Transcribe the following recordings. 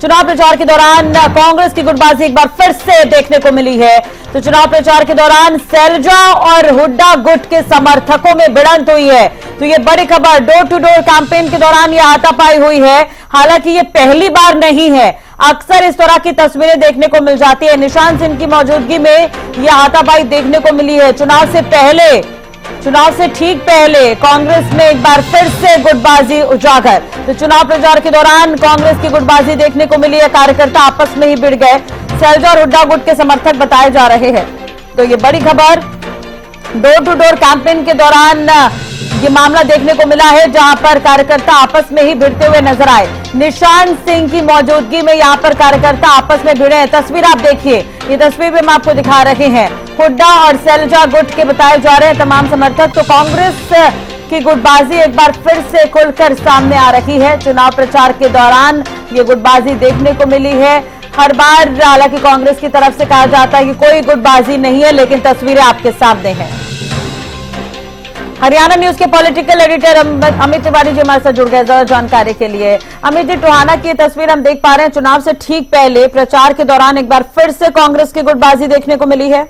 चुनाव प्रचार के दौरान कांग्रेस की गुटबाजी एक बार फिर से देखने को मिली है। तो चुनाव प्रचार के दौरान सैलजा और हुड्डा गुट के समर्थकों में भिड़ंत हुई है। तो ये बड़ी खबर, डोर टू डोर कैंपेन के दौरान ये हाथापाई हुई है। हालांकि ये पहली बार नहीं है, अक्सर इस तरह की तस्वीरें देखने को मिल जाती है। निशान सिंह की मौजूदगी में यह हाथापाई देखने को मिली है। चुनाव से ठीक पहले कांग्रेस में एक बार फिर से गुटबाजी उजागर। तो चुनाव प्रचार के दौरान कांग्रेस की गुटबाजी देखने को मिली है। कार्यकर्ता आपस में ही भिड़ गए। सैलजा और हुड्डा गुट के समर्थक बताए जा रहे हैं। तो ये बड़ी खबर, डोर टू डोर कैंपेन के दौरान ये मामला देखने को मिला है, जहां पर कार्यकर्ता आपस में ही भिड़ते हुए नजर आए। निशान सिंह की मौजूदगी में यहां पर कार्यकर्ता आपस में भिड़े हैं। तस्वीर आप देखिए, ये तस्वीर भी हम आपको दिखा रहे हैं। हुड्डा और सैलजा गुट के बताए जा रहे हैं तमाम समर्थक। तो कांग्रेस की गुटबाजी एक बार फिर से खुलकर सामने आ रही है। चुनाव प्रचार के दौरान ये गुटबाजी देखने को मिली है। हर बार हालांकि कांग्रेस की तरफ से कहा जाता है कि कोई गुटबाजी नहीं है, लेकिन तस्वीरें आपके सामने हैं। हरियाणा न्यूज के पॉलिटिकल एडिटर अमित तिवारी जी हमारे साथ जुड़ गए ज्यादा जानकारी के लिए। अमित जी, टोहाना की तस्वीर हम देख पा रहे हैं। चुनाव से ठीक पहले प्रचार के दौरान एक बार फिर से कांग्रेस की गुटबाजी देखने को मिली है।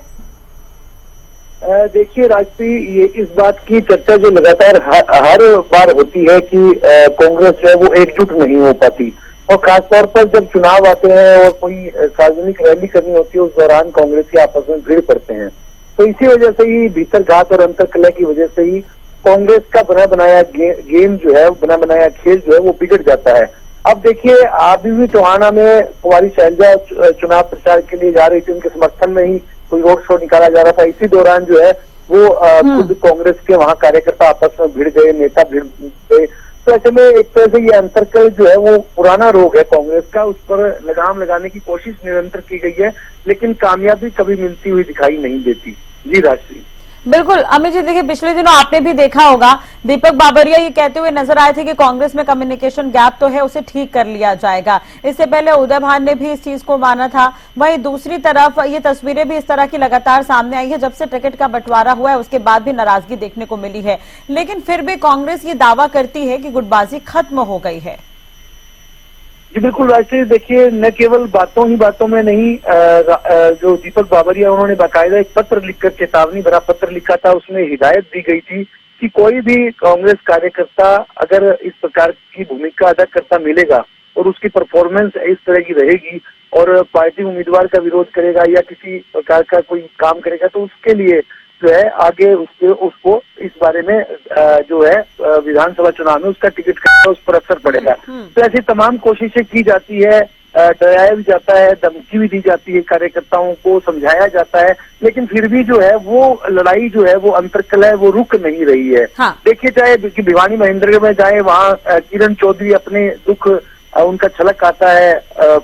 देखिए राजश्री, ये इस बात की चर्चा जो लगातार हर बार होती है कि कांग्रेस जो है वो एकजुट नहीं हो पाती, और खासतौर पर जब चुनाव आते हैं और कोई सार्वजनिक रैली करनी होती है, उस दौरान कांग्रेस के आपस में भिड़ पड़ते हैं। तो इसी वजह से ही भीतर घात और अंतरकलह की वजह से ही कांग्रेस का बना बनाया गेम जो है, बना बनाया खेल जो है वो बिगड़ जाता है। अब देखिए, अभी भी टोहाना में कुमारी सैलजा चुनाव प्रचार के लिए जा रही थी, उनके समर्थन में ही कोई रोड शो निकाला जा रहा था। इसी दौरान जो है वो खुद कांग्रेस के वहां कार्यकर्ता आपस में भिड़ गए, नेता भिड़ गए। तो ऐसे में एक तरह से ये अंतरकल जो है वो पुराना रोग है कांग्रेस का, उस पर लगाम लगाने की कोशिश निरंतर की गई है, लेकिन कामयाबी कभी मिलती हुई दिखाई नहीं देती। जी राजश्री। बिल्कुल अमित जी, देखिए पिछले दिनों आपने भी देखा होगा, दीपक बाबरिया ये कहते हुए नजर आए थे कि कांग्रेस में कम्युनिकेशन गैप तो है, उसे ठीक कर लिया जाएगा। इससे पहले उदय भान ने भी इस चीज को माना था। वहीं दूसरी तरफ ये तस्वीरें भी इस तरह की लगातार सामने आई है। जब से टिकट का बंटवारा हुआ है उसके बाद भी नाराजगी देखने को मिली है, लेकिन फिर भी कांग्रेस ये दावा करती है कि गुटबाजी खत्म हो गई है। जी बिल्कुल राजश्री, देखिए न केवल बातों में नहीं, जो दीपक बाबरिया उन्होंने बाकायदा एक पत्र लिखकर, चेतावनी भरा पत्र लिखा था, उसमें हिदायत दी गई थी कि कोई भी कांग्रेस कार्यकर्ता अगर इस प्रकार की भूमिका अदा करता मिलेगा और उसकी परफॉर्मेंस इस तरह की रहेगी और पार्टी उम्मीदवार का विरोध करेगा या किसी प्रकार का कोई काम करेगा, तो उसके लिए जो है आगे उसको इस बारे में जो है विधानसभा चुनाव में उसका टिकट का उस पर असर पड़ेगा। तो ऐसी तमाम कोशिशें की जाती है, डराया भी जाता है, धमकी भी दी जाती है, कार्यकर्ताओं को समझाया जाता है, लेकिन फिर भी जो है वो लड़ाई जो है वो अंतरकलह है वो रुक नहीं रही है। हाँ। देखिए, चाहे भिवानी महेंद्रगढ़ में जाए, वहाँ किरण चौधरी अपने दुख उनका छलक आता है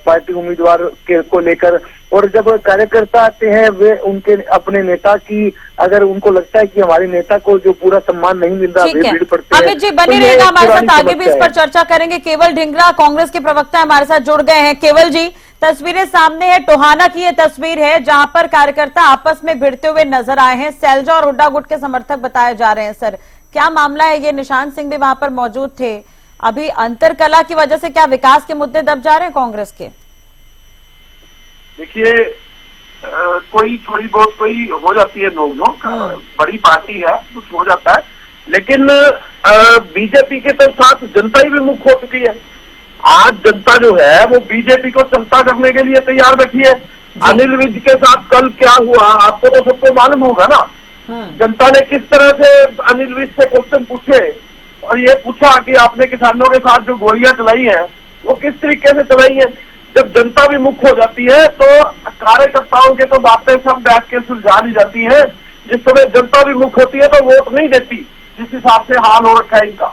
पार्टी उम्मीदवार को लेकर, और जब कार्यकर्ता आते हैं वे उनके अपने नेता की, अगर उनको लगता है कि हमारे नेता को जो पूरा सम्मान नहीं मिल रहा, वे भीड़ पड़ते हैं। अमित जी बने रहेगा हमारे साथ, आगे भी इस पर चर्चा करेंगे। केवल ढिंगरा कांग्रेस के प्रवक्ता हमारे साथ जुड़ गए हैं। केवल जी, तस्वीरें सामने है, टोहाना की ये तस्वीर है जहां पर कार्यकर्ता आपस में भिड़ते हुए नजर आए हैं। सैलजा और हुड्डा गुट के समर्थक बताए जा रहे हैं। सर, क्या मामला है? ये निशान सिंह भी वहां पर मौजूद थे। अभी अंतरकला की वजह से क्या विकास के मुद्दे दब जा रहे हैं कांग्रेस के? देखिए, कोई थोड़ी बहुत कोई हो जाती है नोक-झोंक, बड़ी पार्टी है कुछ हो जाता है, लेकिन बीजेपी के तो साथ जनता ही विमुख हो चुकी है। आज जनता जो है वो बीजेपी को चलता करने के लिए तैयार बैठी है। अनिल विज के साथ कल क्या हुआ आपको तो सबको मालूम होगा ना। जनता ने किस तरह से अनिल विज से क्वेश्चन पूछे और ये पूछा कि आपने किसानों के साथ जो गोलियां चलाई है वो किस तरीके से चलाई है। जब जनता भी मुख हो जाती है तो कार्यकर्ताओं के तो बातें सब बैठ के सुलझा ली जाती है। जिस समय जनता भी मुख होती है तो वोट नहीं देती, जिस हिसाब से हाल हो रखा है इनका।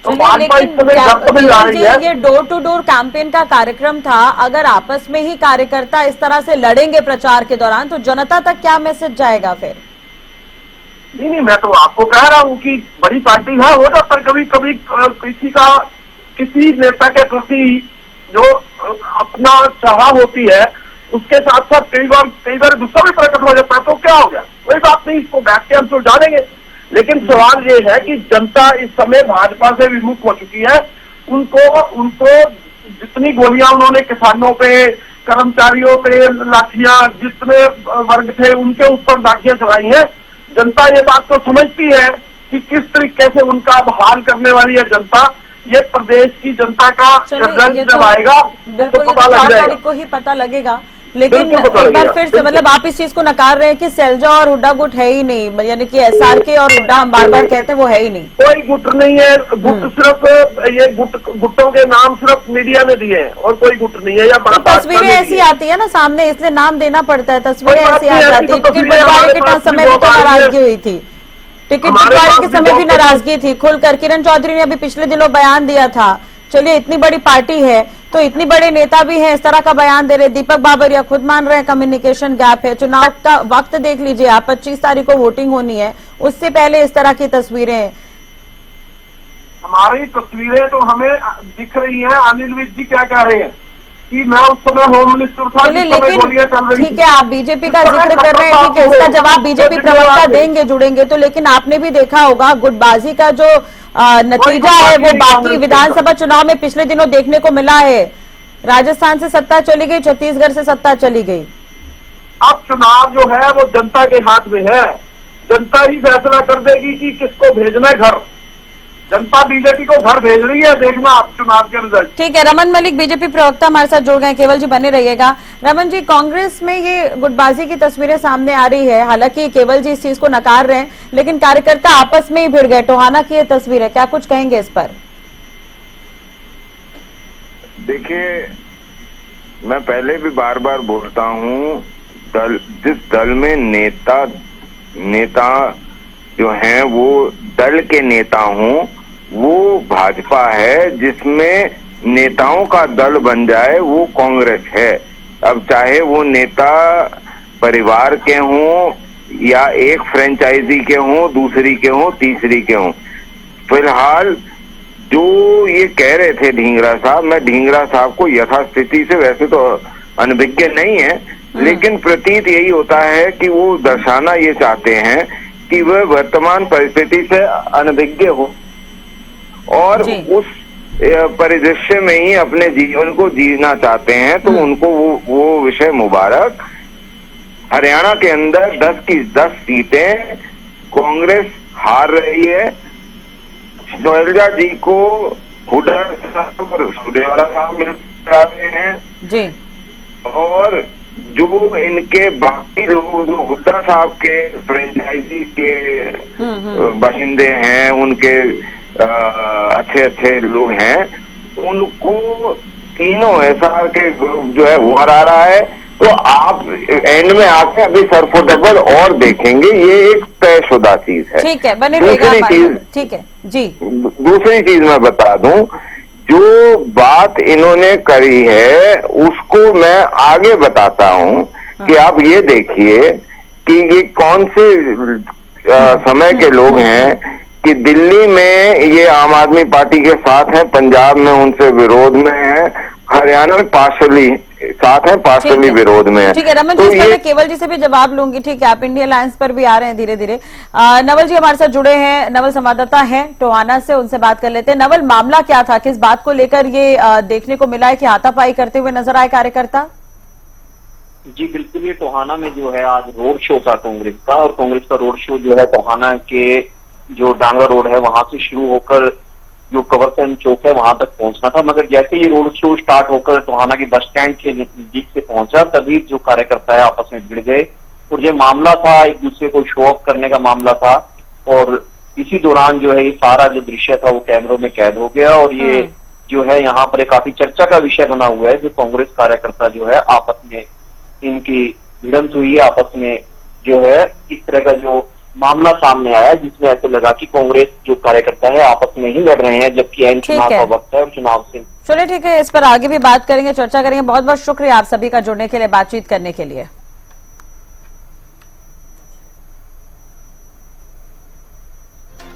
तो भाजपा इस समय जब जा रही है। ये डोर टू डोर कैंपेन का कार्यक्रम था, अगर आपस में ही कार्यकर्ता इस तरह से लड़ेंगे प्रचार के दौरान तो जनता तक क्या मैसेज जाएगा फिर? नहीं, मैं तो आपको कह रहा हूँ कि बड़ी पार्टी है, हो जाता है कभी कभी किसी नेता के प्रति जो अपना चाह होती है उसके साथ साथ कई बार गुस्सा भी प्रकट हो जाता है, तो क्या हो गया, कोई बात नहीं, इसको बैठ के हम सुलझा देंगे। लेकिन सवाल ये है कि जनता इस समय भाजपा से विमुख हो चुकी है। उनको जितनी गोलियां उन्होंने किसानों पे, कर्मचारियों पे लाठियां, जितने वर्ग थे उनके ऊपर लाठियां चलाई हैं, जनता ये बात तो समझती है कि किस तरीके से उनका अब हाल करने वाली है जनता। ये प्रदेश की जनता का रिजल्ट जब आएगा तो पता लग जाएगा, को ही पता लगेगा। लेकिन बिल्कुल पता एक बार लगेगा, फिर से मतलब आप इस चीज को नकार रहे हैं कि सैलजा और हुड्डा गुट है ही नहीं, यानी कि SRK और हुड्डा हम बार बार कहते हैं वो है ही नहीं। कोई गुट नहीं है। गुट सिर्फ ये गुटों के नाम सिर्फ मीडिया ने दिए हैं और कोई गुट नहीं है। या बड़ा तस्वीरें ऐसी आती है ना सामने, इसलिए नाम देना पड़ता है। तस्वीरें कोई बात ऐसी आ नहीं, जाती ऐसी है। तो टिकट तस्वीरें बंटवारे हमारे के पास समय भी भी तो बहुत आ रही नाराजगी है। हुई थी, टिकट हमारे बंटवारे पास के भी समय भी बहुत- नाराजगी थी खुलकर। किरण चौधरी ने अभी पिछले दिनों बयान दिया था। चलिए इतनी बड़ी पार्टी है तो इतनी बड़े नेता भी हैं, इस तरह का बयान दे रहे। दीपक बाबरिया खुद मान रहे हैं कम्युनिकेशन गैप है। चुनाव का वक्त देख लीजिए आप, 25 तारीख को वोटिंग होनी है, उससे पहले इस तरह की तस्वीरें हैं। हमारी तस्वीरें तो हमें दिख रही हैं। अनिल विज जी क्या कह रहे हैं कि मैं उस समय होम मिनिस्टर था, चलिए जिस समय गोलियां चल लेकिन रही ठीक थी। है, आप बीजेपी का जिक्र कर रहे हैं, ठीक है, इसका जवाब बीजेपी प्रवक्ता देंगे जुड़ेंगे तो। लेकिन आपने भी देखा होगा गुटबाजी का जो नतीजा है वो बाकी विधानसभा चुनाव में पिछले दिनों देखने को मिला है। राजस्थान से सत्ता चली गई, छत्तीसगढ़ से सत्ता चली गई। अब चुनाव जो है वो जनता के हाथ में है। जनता ही फैसला कर देगी कि किसको भेजना है घर। जनता बीजेपी को घर भेज रही है, देखना आप चुनाव के रिजल्ट। ठीक है, रमन मलिक बीजेपी प्रवक्ता हमारे साथ जुड़ गए। केवल जी बने रहिएगा। रमन जी, कांग्रेस में ये गुटबाजी की तस्वीरें सामने आ रही है, हालांकि केवल जी इस चीज को नकार रहे हैं, लेकिन कार्यकर्ता आपस में ही भिड़ गए। टोहाना की ये तस्वीर है, क्या कुछ कहेंगे इस पर? देखिए, मैं पहले भी बार बार बोलता हूँ, जिस दल में नेता जो हैं वो दल के नेता हों, वो भाजपा है। जिसमें नेताओं का दल बन जाए वो कांग्रेस है। अब चाहे वो नेता परिवार के हों या एक फ्रेंचाइजी के हों, दूसरी के हों, तीसरी के हों। फिलहाल जो ये कह रहे थे ढींगरा साहब, मैं ढींगरा साहब को यथास्थिति से वैसे तो अनभिज्ञ नहीं है, लेकिन प्रतीत यही होता है कि वो दर्शाना ये चाहते हैं कि वह वर्तमान परिस्थिति से अनभिज्ञ हो और उस परिदृश्य में ही अपने जीवन को जीना चाहते हैं। तो उनको वो विषय मुबारक। हरियाणा के अंदर 10 की 10 सीटें कांग्रेस हार रही है। शैलजा जी को हुड्डा साहब और सुडेवाला साहब मिल रहे हैं जी, और जो इनके बाकी लोग जो हुड्डा साहब के फ्रेंचाइजी के बाशिंदे हैं, उनके अच्छे लोग हैं, उनको तीनों SR के जो है वो हरा रहा है। तो आप एंड में आके अभी सरफोटेबल और देखेंगे, ये एक तयशुदा चीज है। ठीक है, बने दूसरी चीज, ठीक है जी, दूसरी चीज मैं बता दूं, जो बात इन्होंने करी है उसको मैं आगे बताता हूं कि आप ये देखिए कि ये कौन से समय के लोग हैं कि दिल्ली में ये आम आदमी पार्टी के साथ हैं, पंजाब में उनसे विरोध में है, हरियाणा में पार्शली साथ है, पार्शली विरोध में है। ठीक है रमन जी, मैं केवल जी से भी जवाब लूंगी। ठीक है, आप इंडिया अलायंस पर भी आ रहे हैं धीरे धीरे। नवल जी हमारे साथ जुड़े हैं, नवल संवाददाता हैं टोहाना से, उनसे बात कर लेते हैं। नवल, मामला क्या था, किस बात को लेकर ये देखने को मिला है कि हाथापाई करते हुए नजर आए कार्यकर्ता? जी बिल्कुल, ये टोहाना में जो है आज रोड शो था कांग्रेस का, और कांग्रेस का रोड शो जो है टोहाना के जो डांगा रोड है वहां से शुरू होकर जो कवरसेन चौक है वहां तक पहुंचना था। मगर जैसे ये रोड शो स्टार्ट होकर टोहाना के बस स्टैंड के नजदीक से पहुंचा, तभी जो कार्यकर्ता है आपस में भिड़ गए और ये मामला था एक दूसरे को शो ऑफ करने का मामला था। और इसी दौरान जो है ये सारा जो दृश्य था वो कैमरों में कैद हो गया, और ये जो है यहाँ पर काफी चर्चा का विषय बना हुआ है। जो कांग्रेस कार्यकर्ता जो है आपस में इनकी भिड़ंत हुई है, आपस में जो है इस तरह का जो मामला सामने आया, जिसमें ऐसे लगा कि कांग्रेस जो कार्यकर्ता है आपस में ही लड़ रहे हैं, जबकि एन चुनाव का वक्त है और चुनाव से। चलिए ठीक है, इस पर आगे भी बात करेंगे, चर्चा करेंगे। बहुत बहुत शुक्रिया आप सभी का जुड़ने के लिए, बातचीत करने के लिए।